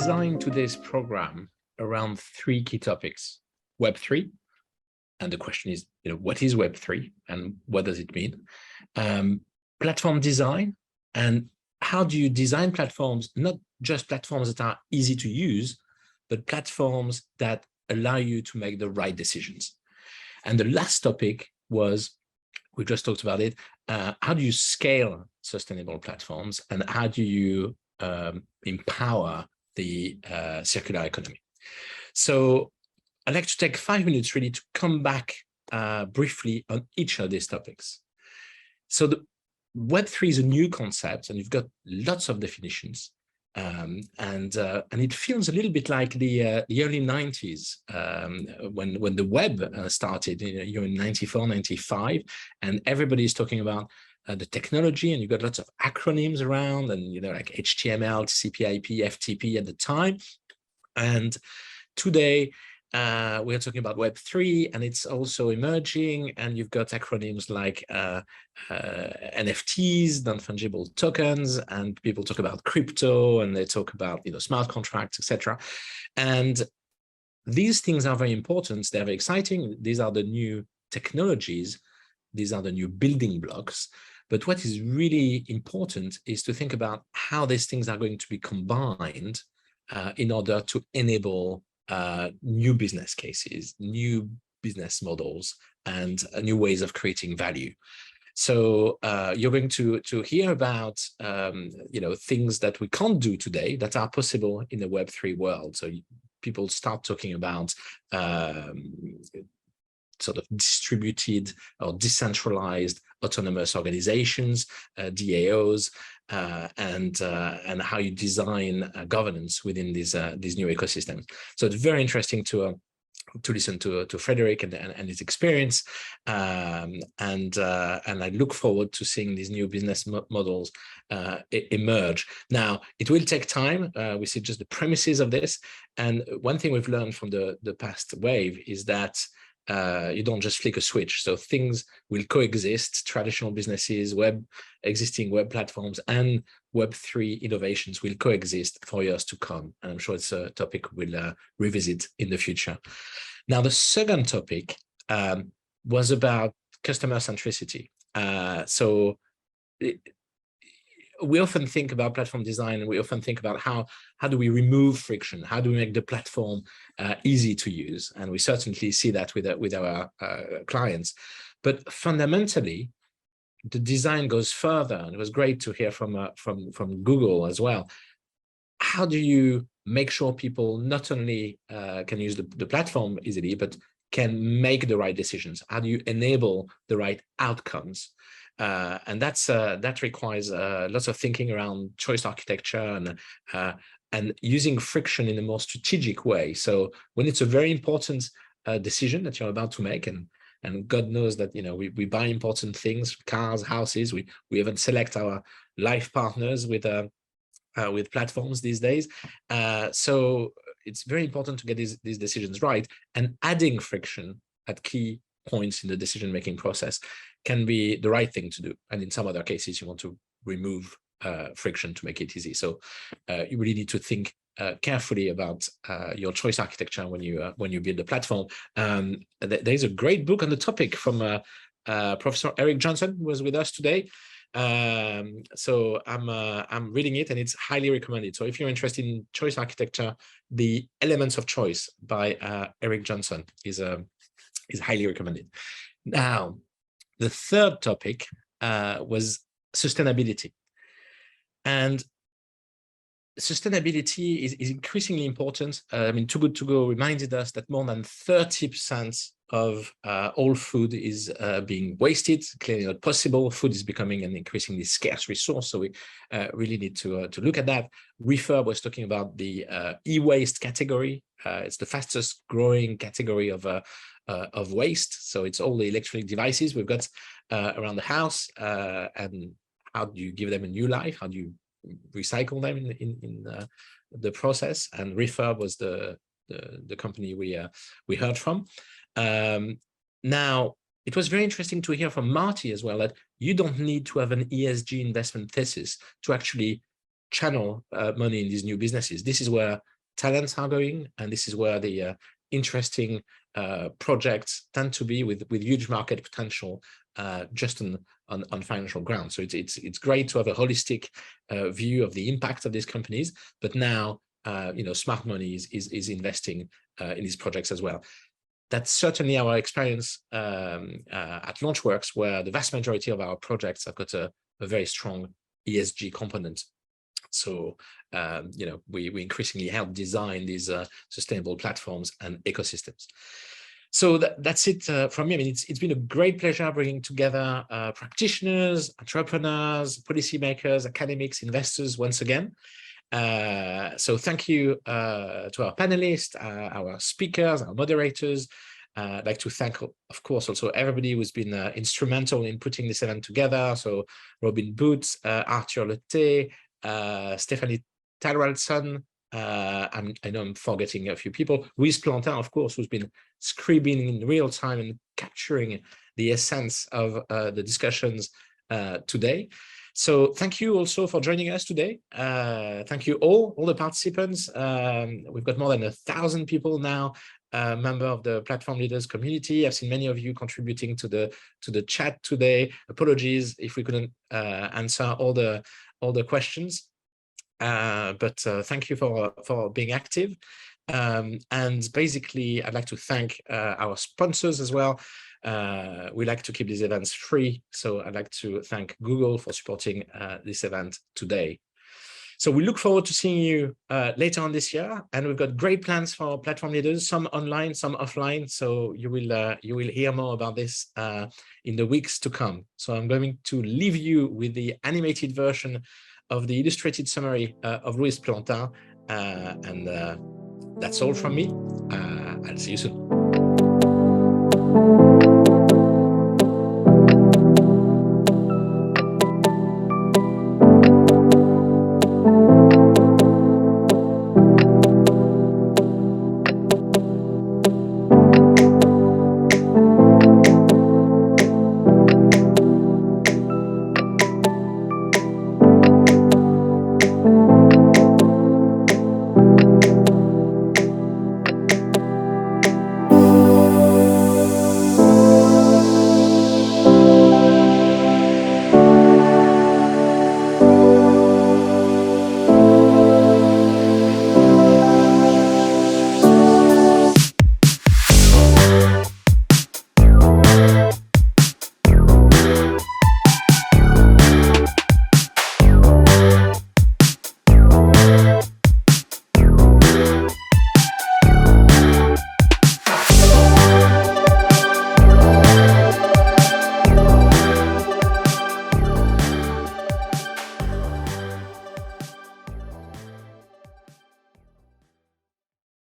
designed today's program around three key topics: Web3, and the question is, what is Web3 and what does it mean? Platform design, and how do you design platforms, not just platforms that are easy to use, but platforms that allow you to make the right decisions. And the last topic was, we just talked about it, how do you scale sustainable platforms and how do you empower the circular economy? So I'd like to take 5 minutes really to come back briefly on each of these topics. So the Web3 is a new concept, and you've got lots of definitions. And it feels a little bit like the early 90s when the web started, in 94, 95, and everybody's talking about the technology, and you've got lots of acronyms around, and like HTML, TCP/IP, FTP at the time. And today we're talking about Web3, and it's also emerging, and you've got acronyms like NFTs, non-fungible tokens, and people talk about crypto, and they talk about smart contracts, etc. And these things are very important. They're very exciting. These are the new technologies. These are the new building blocks. But what is really important is to think about how these things are going to be combined in order to enable new business cases, new business models, and new ways of creating value. So you're going to hear about things that we can't do today that are possible in the Web3 world. So people start talking about sort of distributed or decentralized autonomous organizations, DAOs, and how you design governance within these new ecosystems. So it's very interesting to listen to Frederick and his experience, and I look forward to seeing these new business models emerge. Now, it will take time. We see just the premises of this, and one thing we've learned from the past wave is that you don't just flick a switch. So things will coexist. Traditional businesses, existing web platforms, and Web3 innovations will coexist for years to come. And I'm sure it's a topic we'll revisit in the future. Now, the second topic was about customer centricity. We often think about platform design, and we often think about how do we remove friction? How do we make the platform easy to use? And we certainly see that with our clients. But fundamentally, the design goes further. And it was great to hear from Google as well. How do you make sure people not only can use the platform easily, but can make the right decisions? How do you enable the right outcomes? And that requires lots of thinking around choice architecture and using friction in a more strategic way. So when it's a very important decision that you're about to make, and God knows that we buy important things, cars, houses, we even select our life partners with platforms these days. So it's very important to get these decisions right, and adding friction at key points in the decision-making process can be the right thing to do. And in some other cases, you want to remove friction to make it easy. So you really need to think carefully about your choice architecture when you build a platform. There's a great book on the topic from Professor Eric Johnson, who was with us today. So I'm reading it, and it's highly recommended. So if you're interested in choice architecture, The Elements of Choice by Eric Johnson is highly recommended. Now, the third topic was sustainability. And sustainability is increasingly important. Too Good To Go reminded us that more than 30% of all food is being wasted. Clearly not possible. Food is becoming an increasingly scarce resource, so we really need to look at that. Refurb was talking about the e-waste category. It's the fastest growing category of waste. So it's all the electronic devices we've got around the house, and how do you give them a new life? How do you recycle them in the process? And Refurb was the company we heard from. Now, it was very interesting to hear from Marty as well that you don't need to have an ESG investment thesis to actually channel money in these new businesses. This is where talents are going, and this is where the interesting projects tend to be with huge market potential just on financial ground. So it's great to have a holistic view of the impact of these companies, but now smart money is investing in these projects as well. That's certainly our experience at Launchworks, where the vast majority of our projects have got a very strong ESG component. So we increasingly help design these sustainable platforms and ecosystems. So that's it from me. I mean, it's been a great pleasure bringing together practitioners, entrepreneurs, policymakers, academics, investors once again. So thank you to our panelists, our speakers, our moderators. I'd like to thank, of course, also everybody who's been instrumental in putting this event together. So Robin Boots, Arthur Lete, Stephanie Talraldson, I know I'm forgetting a few people. Louise Plantin, of course, who's been scribbling in real time and capturing the essence of the discussions today. So thank you also for joining us today. Thank you all the participants. We've got more than 1,000 people now, member of the Platform Leaders community. I've seen many of you contributing to the chat today. Apologies if we couldn't answer all the questions. But thank you for being active. And basically, I'd like to thank our sponsors as well. We like to keep these events free, so I'd like to thank Google for supporting this event today. So we look forward to seeing you later on this year, and we've got great plans for Platform Leaders, some online, some offline. So you will hear more about this in the weeks to come. So I'm going to leave you with the animated version of the illustrated summary of Louise Plantin, and that's all from me. I'll see you soon.